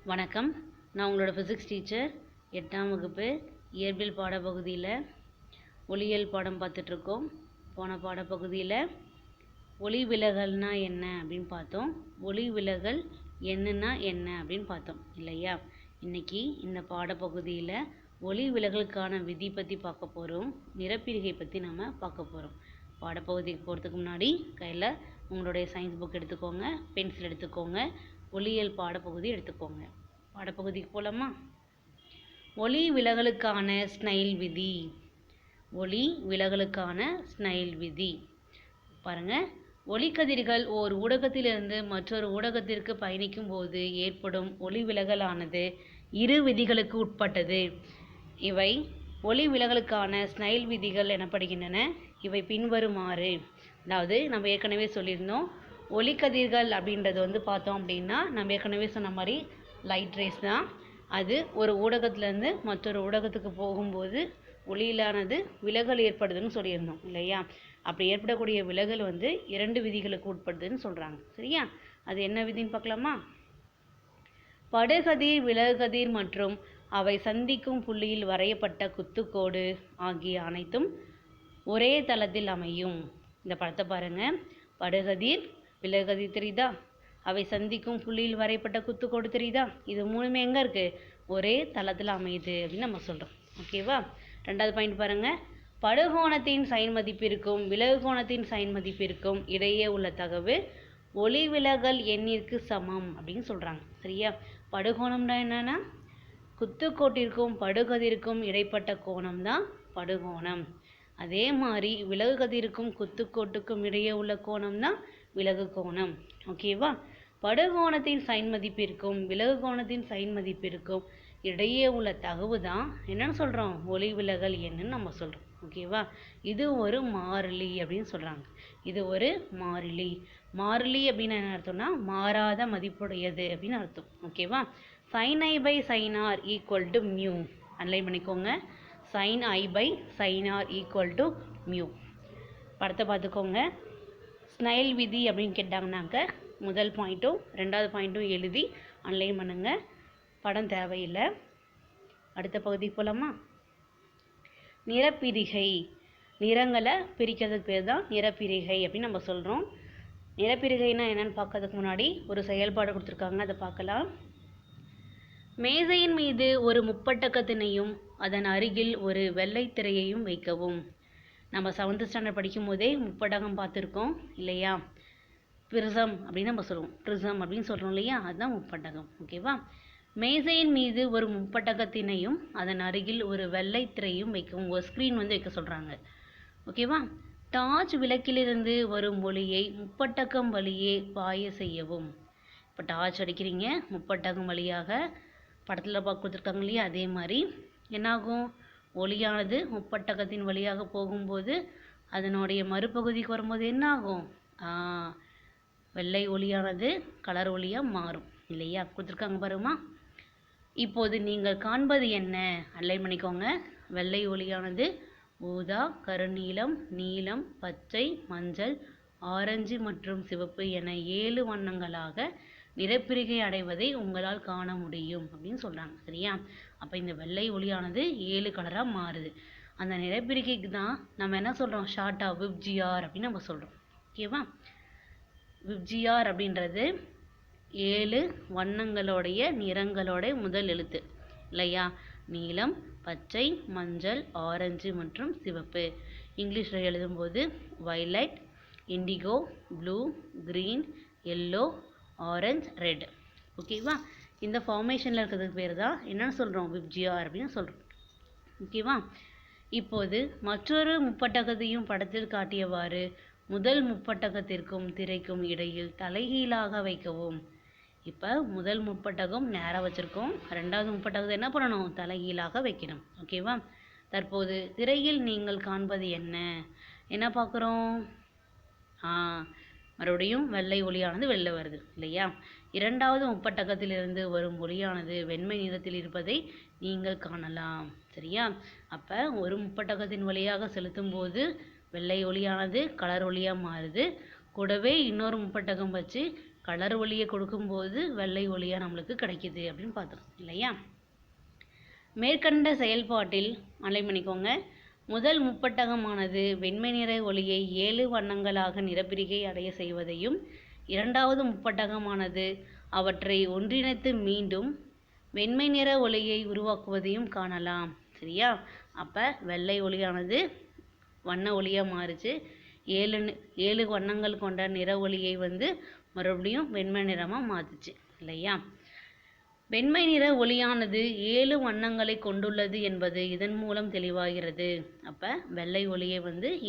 வணக்கம். நான் உங்களோட ஃபிசிக்ஸ் டீச்சர். 8ஆம் வகுப்பு இயற்பியல் பாடப்பகுதியில் ஒளியியல் பாடம் பார்த்துட்ருக்கோம். போன பாடப்பகுதியில் ஒளி விலகல்னா என்ன அப்படின்னு பார்த்தோம். ஒளி விலகல் என்னன்னா என்ன அப்படின்னு பார்த்தோம் இல்லையா? இன்னைக்கு இந்த பாடப்பகுதியில் ஒளி விலகலுக்கான விதி பற்றி பார்க்க போகிறோம். நிறப்பிரிகை பற்றி நம்ம பார்க்க போகிறோம். பாடப்பகுதிக்கு போகிறதுக்கு முன்னாடி கையில் உங்களுடைய சயின்ஸ் புக் எடுத்துக்கோங்க, பென்சில் எடுத்துக்கோங்க, ஒளியியல் பாடப்பகுதி எடுத்துக்கோங்க. பாடப்பகுதிக்கு போகலாமா? ஒளி விலகலுக்கான ஸ்னைல் விதி. ஒளி விலகலுக்கான ஸ்னைல் விதி பாருங்கள். ஒளிக்கதிர்கள் ஓர் ஊடகத்திலிருந்து மற்றொரு ஊடகத்திற்கு பயணிக்கும் போது ஏற்படும் ஒளி விலகலானது இரு விதிகளுக்கு உட்பட்டது. இவை ஒளி விலகலுக்கான ஸ்னைல் விதிகள் எனப்படுகின்றன. இவை பின்வருமாறு. அதாவது நம்ம ஏற்கனவே சொல்லியிருந்தோம், ஒளிக்கதிர்கள் அப்படின்றது பார்த்தோம் அப்படின்னா நம்ம ஏற்கனவே சொன்ன மாதிரி லைட் ரேஸ் தான். அது ஒரு ஊடகத்திலேருந்து மற்றொரு ஊடகத்துக்கு போகும்போது ஒளியிலானது விலகல் ஏற்படுதுன்னு சொல்லியிருந்தோம் இல்லையா? அப்படி ஏற்படக்கூடிய விலகல் இரண்டு விதிகளுக்கு உட்படுதுன்னு சொல்கிறாங்க. சரியா? அது என்ன விதின்னு பார்க்கலாமா? படுகதிர், விலகுகதிர் மற்றும் அவை சந்திக்கும் புள்ளியில் வரையப்பட்ட குத்துக்கோடு ஆகிய அனைத்தும் ஒரே தளத்தில் அமையும். இந்த படத்தை பாருங்கள். படுகதிர், விலகுகதிர் தெரியுதா? அவை சந்திக்கும் புள்ளியில் வரையப்பட்ட குத்துக்கோடு தெரியுதா? இது மூணுமே எங்கே இருக்குது? ஒரே தளத்தில் அமையுது அப்படின்னு நம்ம சொல்கிறோம். ஓகேவா? ரெண்டாவது பாயிண்ட் பாருங்கள். படுகோணத்தின் சைன் மதிப்பிற்கும் விலகு கோணத்தின் சைன் மதிப்பிற்கும் இடையே உள்ள தகவு ஒளி விலகல் எண்ணிற்கு சமம் அப்படின்னு சொல்கிறாங்க. சரியா? படுகோணம்னா என்னன்னா குத்துக்கோட்டிற்கும் படுகதிருக்கும் இடைப்பட்ட கோணம் தான் படுகோணம். அதே மாதிரி விலகு கதிருக்கும் குத்துக்கோட்டுக்கும் இடையே உள்ள கோணம் தான் விலகு கோணம். ஓகேவா? படுகோணத்தின் சைன் மதிப்பிற்கும் விலகு கோணத்தின் சைன் மதிப்பிற்கும் இடையே உள்ள தகவு தான் என்னன்னு சொல்கிறோம்? ஒளி விலகல் எண்ணுன்னு நம்ம சொல்கிறோம். ஓகேவா? இது ஒரு மாறிலி அப்படின்னு சொல்கிறாங்க. இது ஒரு மாறிலி. மாறிலி அப்படின்னு என்ன அர்த்தம்னா மாறாத மதிப்புடையது அப்படின்னு அர்த்தம். ஓகேவா? sin i by sin r equal to mu. அன்லைன் பண்ணிக்கோங்க. sin i by sin r equal to mu. படத்தை பார்த்துக்கோங்க. ஸ்னைல் விதி அப்படின்னு கேட்டாங்கன்னாக்க முதல் பாயிண்ட்டும் ரெண்டாவது பாயிண்ட்டும் எழுதி அன்லைன் பண்ணுங்க. படம் தேவையில்லை. அடுத்த பகுதிக்கு போகலாமா? நிறப்பிரிகை. நிறங்களை பிரிக்கிறதுக்கு பேர் தான் நிறப்பிரிகை அப்படின்னு நம்ம சொல்கிறோம். நிறப்பிரிகைனா என்னன்னு பார்க்கறதுக்கு முன்னாடி ஒரு செயல்பாடு கொடுத்துருக்காங்க, அதை பார்க்கலாம். மேசையின் மீது ஒரு முப்பட்டகத்தினையும் அதன் அருகில் ஒரு வெள்ளை திரையையும் வைக்கவும். நம்ம 7th ஸ்டாண்டர்ட் படிக்கும் போதே முப்பட்டகம் பார்த்துருக்கோம் இல்லையா? பிரிசம் அப்படின்னு நம்ம சொல்லுவோம். பிரிசம் அப்படின்னு சொல்கிறோம் இல்லையா? அதுதான் முப்பட்டகம். ஓகேவா? மேசையின் மீது ஒரு முப்பட்டகத்தினையும் அதன் அருகில் ஒரு வெள்ளை திரையும் வைக்கவும். ஒரு ஸ்க்ரீன் வைக்க சொல்கிறாங்க. ஓகேவா? டார்ச் விளக்கிலிருந்து வரும் ஒளியை முப்பட்டகம் வழியே பாய செய்யவும். இப்போ டார்ச் அடிக்கிறீங்க, முப்பட்டகம் வழியாக படத்தில் கொடுத்துருக்காங்க இல்லையா? அதே மாதிரி என்னாகும்? ஒளியானது முப்பட்டகத்தின் வழியாக போகும்போது அதனுடைய மறுபகுதிக்கு வரும்போது என்னாகும்? வெள்ளை ஒளியானது கலர் ஒளியாக மாறும் இல்லையா? கொடுத்துருக்காங்க பாருமா. இப்போது நீங்கள் காண்பது என்ன? அன்லைன் பண்ணிக்கோங்க. வெள்ளை ஒளியானது ஊதா, கருநீலம், நீலம், பச்சை, மஞ்சள், ஆரஞ்சு மற்றும் சிவப்பு என 7 வண்ணங்களாக நிறப்பிரிகை அடைவதை உங்களால் காண முடியும் அப்படின்னு சொல்கிறாங்க. சரியா? அப்போ இந்த வெள்ளை ஒளியானது 7 கலராக மாறுது. அந்த நிறப்பிரிகைக்கு தான் நம்ம என்ன சொல்கிறோம்? ஷார்ட்டாக விப்ஜிஆர் அப்படின்னு நம்ம சொல்கிறோம். ஓகேவா? விப்ஜிஆர் அப்படின்றது 7 வண்ணங்களோடைய நிறங்களோட முதல் எழுத்து இல்லையா? நீலம், பச்சை, மஞ்சள், ஆரஞ்சு மற்றும் சிவப்பு. இங்கிலீஷில் எழுதும்போது violet, indigo, blue, green, yellow, orange, red. ஓகேவா? இந்த ஃபார்மேஷனில் இருக்கிறதுக்கு பேர் தான் என்னன்னு சொல்கிறோம்? விப்ஜிஆர் அப்படின்னு சொல்கிறோம். ஓகேவா? இப்போது மற்றொரு முப்பட்டகத்தையும் படத்தில் காட்டியவாறு முதல் முப்பட்டகத்திற்கும் திரைக்கும் இடையில் தலைகீழாக வைக்கவும். இப்போ முதல் முப்பட்டகம் நேராக வச்சுருக்கோம், ரெண்டாவது முப்பட்டகத்தை என்ன பண்ணணும்? தலைகீழாக வைக்கணும். ஓகேவா? தற்போது திரையில் நீங்கள் காண்பது என்ன? என்ன பார்க்குறோம்? மறுபடியும் வெள்ளை ஒளியானது வெளில வருது இல்லையா? இரண்டாவது முப்பட்டகத்திலிருந்து வரும் ஒளியானது வெண்மை நிறத்தில் இருப்பதை நீங்கள் காணலாம். சரியா? அப்போ ஒரு முப்பட்டகத்தின் வழியாக செலுத்தும் போது வெள்ளை ஒளியானது கலர் ஒளியாக மாறுது. கூடவே இன்னொரு முப்பட்டகம் வச்சு கலர் ஒளியை கொடுக்கும்போது வெள்ளை ஒளியாக நம்மளுக்கு கிடைக்குது அப்படின்னு பார்த்தோம் இல்லையா. மேற்கண்ட செயல்பாட்டில் அலைன் பண்ணிக்கோங்க. முதல் முப்பட்டகமானது வெண்மை நிற ஒளியை 7 வண்ணங்களாக நிறப்பிரிகை அடைய செய்வதையும், இரண்டாவது முப்பட்டகமானது அவற்றை ஒன்றிணைத்து மீண்டும் வெண்மை நிற ஒளியை உருவாக்குவதையும் காணலாம். சரியா? அப்போ வெள்ளை ஒளியானது வண்ண ஒளியாக மாறுச்சு. 7 வண்ணங்கள் கொண்ட நிற ஒளியை மறுபடியும் வெண்மை நிறமாக மாற்றுச்சு இல்லையா. வெண்மை நிற ஒளியானது 7 வண்ணங்களை கொண்டுள்ளது என்பது இதன் மூலம் தெளிவாகிறது. அப்போ வெள்ளை ஒளியை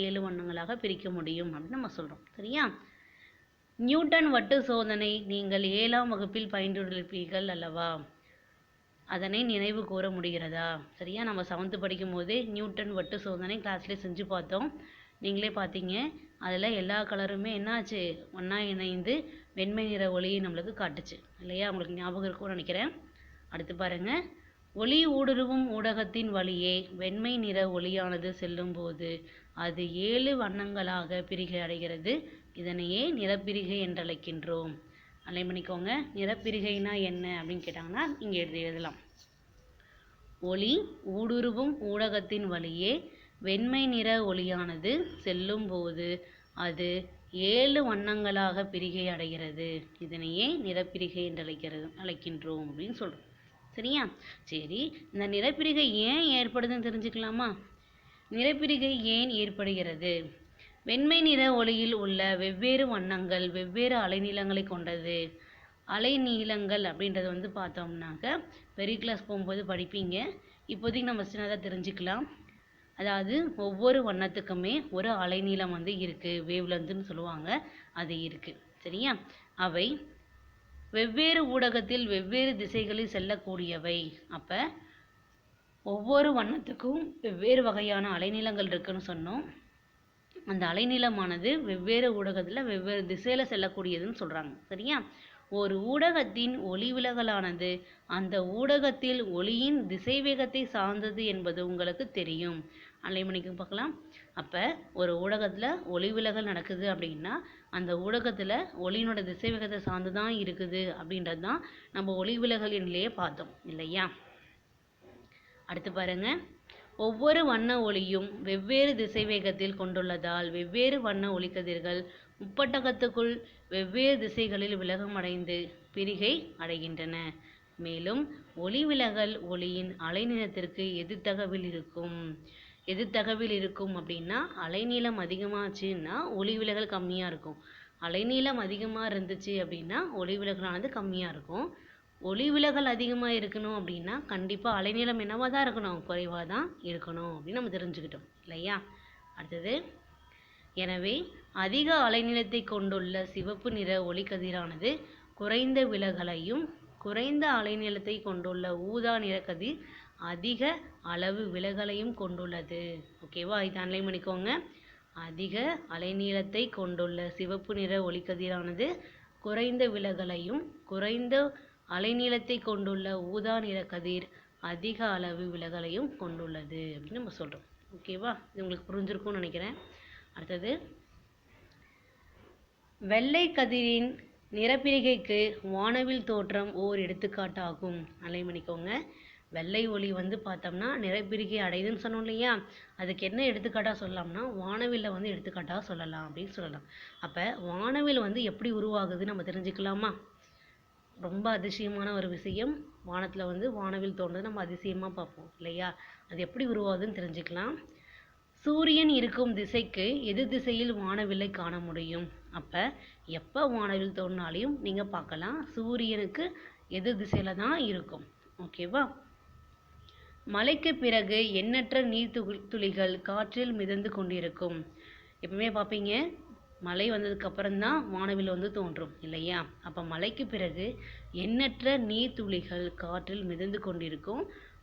7 வண்ணங்களாக பிரிக்க முடியும் அப்படின்னு நம்ம சொல்கிறோம். சரியா? நியூட்டன் வட்டு சோதனை நீங்கள் 7ஆம் வகுப்பில் பயின்றுள்ளீர்கள் அல்லவா? அதனை நினைவு கூற முடிகிறதா? சரியா? நம்ம 7th படிக்கும் போதே நியூட்டன் வட்டு சோதனை கிளாஸ்லேயே செஞ்சு பார்த்தோம். நீங்களே பார்த்தீங்க. அதில் எல்லா கலருமே என்னாச்சு, ஒன்றா இணைந்து வெண்மை நிற ஒளியை நம்மளுக்கு காட்டுச்சு இல்லையா. உங்களுக்கு ஞாபகம் இருக்கும்னு நினைக்கிறேன். அடுத்து பாருங்கள். ஒளி ஊடுருவும் ஊடகத்தின் வழியே வெண்மை நிற ஒளியானது செல்லும்போது அது 7 வண்ணங்களாக பிரிகை அடைகிறது. இதனையே நிறப்பிரிகை என்றழைக்கின்றோம். அலைன் பண்ணிக்கோங்க. நிறப்பிரிகைனா என்ன அப்படின்னு கேட்டாங்கன்னா இங்கே எழுதலாம். ஒளி ஊடுருவும் ஊடகத்தின் வழியே வெண்மை நிற ஒளியானது செல்லும்போது அது 7 வண்ணங்களாக பிரிகை அடைகிறது. இதனையே நிறப்பிரிகை என்று அழைக்கின்றோம் அப்படின்னு சொல்கிறோம். சரியா? சரி, இந்த நிறப்பிரிகை ஏன் ஏற்படுதுன்னு தெரிஞ்சுக்கலாமா? நிறப்பிரிகை ஏன் ஏற்படுகிறது? வெண்மை நிற ஒளியில் உள்ள வெவ்வேறு வண்ணங்கள் வெவ்வேறு அலைநீளங்களை கொண்டது. அலைநீளங்கள் அப்படின்றது பார்த்தோம்னாக்க பெரிய கிளாஸ் போகும்போது படிப்பீங்க. இப்போதைக்கு நம்ம சின்னதாக தெரிஞ்சுக்கலாம். அதாவது ஒவ்வொரு வண்ணத்துக்குமே ஒரு அலைநீளம் இருக்குது, வேவ்லென்த்னு சொல்லுவாங்க, அது இருக்குது. சரியா? அவை வெவ்வேறு ஊடகத்தில் வெவ்வேறு திசைகளில் செல்லக்கூடியவை. அப்போ ஒவ்வொரு வண்ணத்துக்கும் வெவ்வேறு வகையான அலைநீளங்கள் இருக்குன்னு சொன்னோம். அந்த அலைநீளமானது வெவ்வேறு ஊடகத்தில் வெவ்வேறு திசையில் செல்லக்கூடியதுன்னு சொல்கிறாங்க. சரியா? ஒரு ஊடகத்தின் ஒளி விலகலானது அந்த ஊடகத்தில் ஒளியின் திசைவேகத்தை சார்ந்தது என்பது உங்களுக்கு தெரியும். அலைன் பண்ணிக்க பார்க்கலாம். அப்போ ஒரு ஊடகத்தில் ஒளி விலகல் நடக்குது அப்படின்னா அந்த ஊடகத்தில் ஒளியினோட திசைவேகத்தை சார்ந்து தான் இருக்குது அப்படின்றது தான் நம்ம ஒளி விலகல் எண்ணிலேயே பார்த்தோம் இல்லையா. அடுத்து பாருங்க. ஒவ்வொரு வண்ண ஒளியும் வெவ்வேறு திசைவேகத்தில் கொண்டுள்ளதால் வெவ்வேறு வண்ண ஒளிக்கதிர்கள் முப்பட்டகத்துக்குள் வெவ்வேறு திசைகளில் விலகமடைந்து பிரிகை அடைகின்றன. மேலும் ஒளி விலகல் ஒளியின் அலைநீளத்திற்கு எதிர்த்தகவில் இருக்கும் அப்படின்னா அலைநீளம் அதிகமாச்சுன்னா ஒளி விலகல் கம்மியாக இருக்கும். அலைநீளம் அதிகமாக இருந்துச்சு அப்படின்னா ஒளி விலகலானது கம்மியாக இருக்கும். ஒளி விலகல் அதிகமாக இருக்கணும் அப்படின்னா கண்டிப்பாக அலைநீளம் என்னவாக தான் இருக்கணும், குறைவாக தான் இருக்கணும் அப்படின்னு நம்ம தெரிஞ்சுக்கிட்டோம் இல்லையா. அடுத்தது, எனவே அதிக அலைநீளத்தை கொண்டுள்ள சிவப்பு நிற ஒளிக்கதிரானது குறைந்த விலகலையும் குறைந்த அலைநீளத்தை கொண்டுள்ள ஊதா நிற கதிர் அதிக அளவு விலகலையும் கொண்டுள்ளது. ஓகேவா? இதை அனலைன் பண்ணிக்கோங்க. அதிக அலைநீளத்தை கொண்டுள்ள சிவப்பு நிற ஒளிக்கதிரானது குறைந்த விலகலையும் குறைந்த அலைநீளத்தை கொண்டுள்ள ஊதா நிற கதிர் அதிக அளவு விலகலையும் கொண்டுள்ளது அப்படின்னு நம்ம சொல்கிறோம். ஓகேவா? இது உங்களுக்கு புரிஞ்சிருக்கும்னு நினைக்கிறேன். அடுத்தது, வெள்ளை கதிரின் நிறப்பிரிகைக்கு வானவில் தோற்றம் ஓர் எடுத்துக்காட்டாகும். அலைன் பண்ணிக்கோங்க. வெள்ளை ஒளி பார்த்தோம்னா நிறப்பிரிகை அடையுதுன்னு சொன்னோம் இல்லையா. அதுக்கு என்ன எடுத்துக்காட்டாக சொல்லலாம்னா வானவில்லை எடுத்துக்காட்டாக சொல்லலாம் அப்படின்னு சொல்லலாம். அப்போ வானவில் எப்படி உருவாகுதுன்னு நம்ம தெரிஞ்சுக்கலாமா? ரொம்ப அதிசயமான ஒரு விஷயம். வானத்தில் வானவில் தோன்றது நம்ம அதிசயமாக பார்ப்போம் இல்லையா. அது எப்படி உருவாகுதுன்னு தெரிஞ்சுக்கலாம். சூரியன் இருக்கும் திசைக்கு எதிர் திசையில் வானவில்லை காண முடியும். அப்போ எப்போ வானவில் தோன்றினாலையும் நீங்கள் பார்க்கலாம், சூரியனுக்கு எதிர் திசையில் தான் இருக்கும். ஓகேவா? மழைக்கு பிறகு எண்ணற்ற நீர் துளிகள் காற்றில் மிதந்து கொண்டிருக்கும். எப்பவுமே பார்ப்பீங்க, மழை வந்ததுக்கு அப்புறம்தான் வானவில் தோன்றும் இல்லையா. அப்போ மழைக்கு பிறகு எண்ணற்ற நீர் துளிகள் காற்றில் மிதந்து கொண்டிருக்கும்.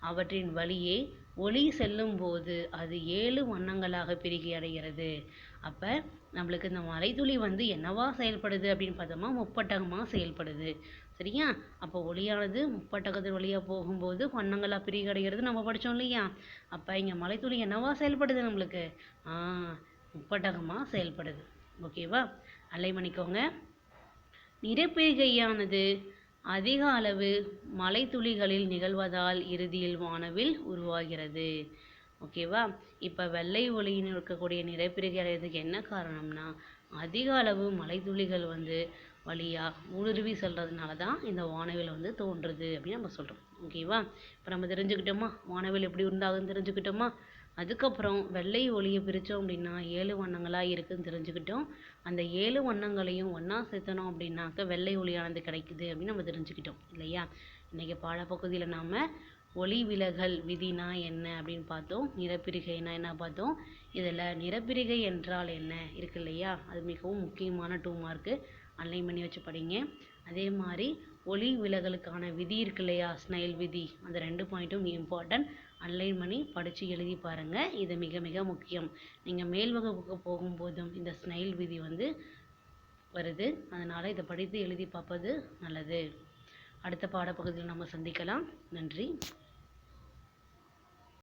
அவற்றின் வழியே ஒளி செல்லும் போது அது 7 வண்ணங்களாக பிரிகை அடைகிறது. அப்போ நம்மளுக்கு இந்த மலைத்துளி என்னவா செயல்படுது அப்படின்னு பார்த்தோம்னா முப்பட்டகமாக செயல்படுது. சரியா? அப்போ ஒளியானது முப்பட்டகத்தின் வழியாக போகும்போது வண்ணங்களாக பிரிகை அடைகிறது நம்ம படித்தோம் இல்லையா. அப்போ இங்கே மலைத்துளி என்னவா செயல்படுது, நம்மளுக்கு முப்பட்டகமாக செயல்படுது. ஓகேவா? அலைன் பண்ணிக்கோங்க. நிறப்பிரிகையானது அதிக அளவு மழைத்துளிகளில் நிகழ்வதால் இறுதியில் வானவில் உருவாகிறது. ஓகேவா? இப்போ வெள்ளை ஒளியின் இருக்கக்கூடிய நிறப்பிரிகை அடைகிறதுக்கு என்ன காரணம்னா, அதிக அளவு மழைத்துளிகள் வழியாக ஊடுருவி செல்றதுனால தான் இந்த வானவில் தோன்றுது அப்படின்னு நம்ம சொல்கிறோம். ஓகேவா? இப்போ நம்ம தெரிஞ்சுக்கிட்டோமா வானவில் எப்படி உண்டாகுதுன்னு தெரிஞ்சுக்கிட்டோமா? அதுக்கப்புறம் வெள்ளை ஒளியை பிரித்தோம் அப்படின்னா 7 வண்ணங்களாக இருக்குதுன்னு தெரிஞ்சுக்கிட்டோம். அந்த 7 வண்ணங்களையும் ஒன்றா சேர்த்தனோம் அப்படின்னாக்க வெள்ளை ஒளியானது கிடைக்குது அப்படின்னு நம்ம தெரிஞ்சுக்கிட்டோம் இல்லையா? இன்றைக்கி பாடப்பகுதியில் நாம் ஒளி விலகல் விதினா என்ன அப்படின்னு பார்த்தோம். நிறப்பிரிகைனா என்ன பார்த்தோம். இதில் நிறப்பிரிகை என்றால் என்ன இருக்கு இல்லையா? அது மிகவும் முக்கியமான 2 மார்க்கு. அன்லைன் பண்ணி வச்சு படிங்க. அதே மாதிரி ஒளி விலகலுக்கான விதி இருக்கு இல்லையா? ஸ்னைல் விதி. அந்த 2 பாயிண்ட்டும் இம்பார்ட்டன்ட். அன்லைன் பண்ணி படித்து எழுதி பாருங்கள். இது மிக மிக முக்கியம். நீங்கள் மேல் வகுப்புக்கு போகும்போதும் இந்த ஸ்னைல் விதி வருது. அதனால் இதை படித்து எழுதி பார்ப்பது நல்லது. அடுத்த பாடப்பகுதியில் நம்ம சந்திக்கலாம். நன்றி.